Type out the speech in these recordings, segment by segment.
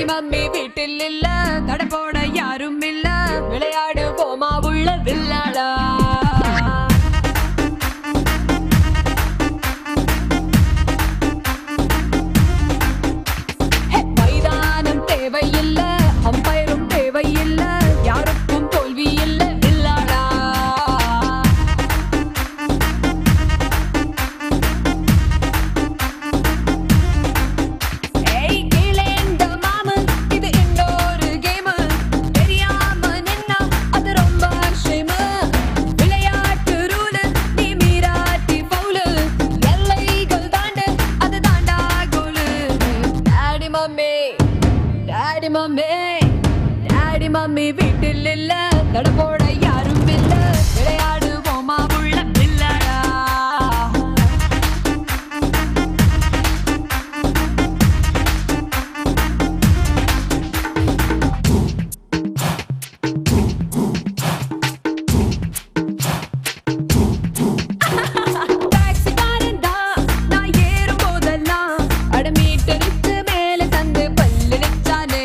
Mummy வீட்டில் இல்ல, தடை போட யாரும் இல்ல, விளையாடு போமா உள்ள வில்லாடா. மைதானம் தேவையில்ல, அம்பயரும் தேவையில்ல, யாருக்கும் தோல்வி இல்ல வில்லாடா. டாடி மம்மி வீட்டில் இல்ல, தடை போட யாரும் இல்ல, விளையாடு போமா உள்ள வில்லாடா. டாக்ஸிக்காரன் தான் நான் ஏறும் போதெல்லாம் அட மீட்டருக்கு மேல தந்து பல்லு நிச்சானே.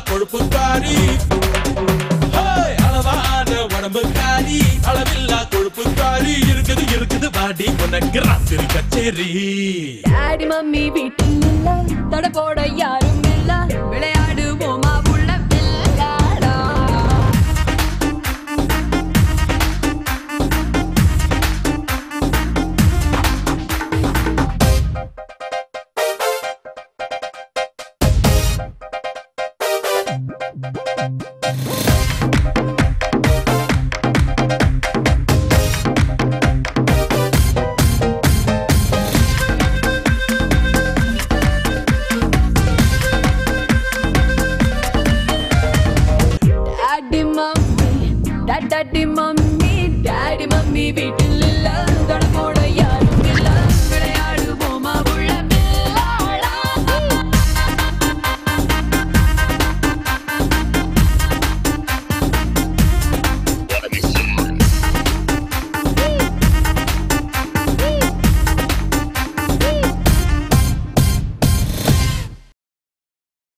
கொழுப்புக்காரி அளவான உடம்புக்காரி, அளவில்லா கொழுப்புக்காரி, இருக்குது இருக்குது பாடி உனக்கு ராத்திரி கச்சேரி. டாடி மம்மி வீட்டில் இல்ல, தடை போட யாரும் இல்ல, விளையாடு போமா உள்ள வில்லாடா. டாடி மம்மி வீட்டில் இல்ல,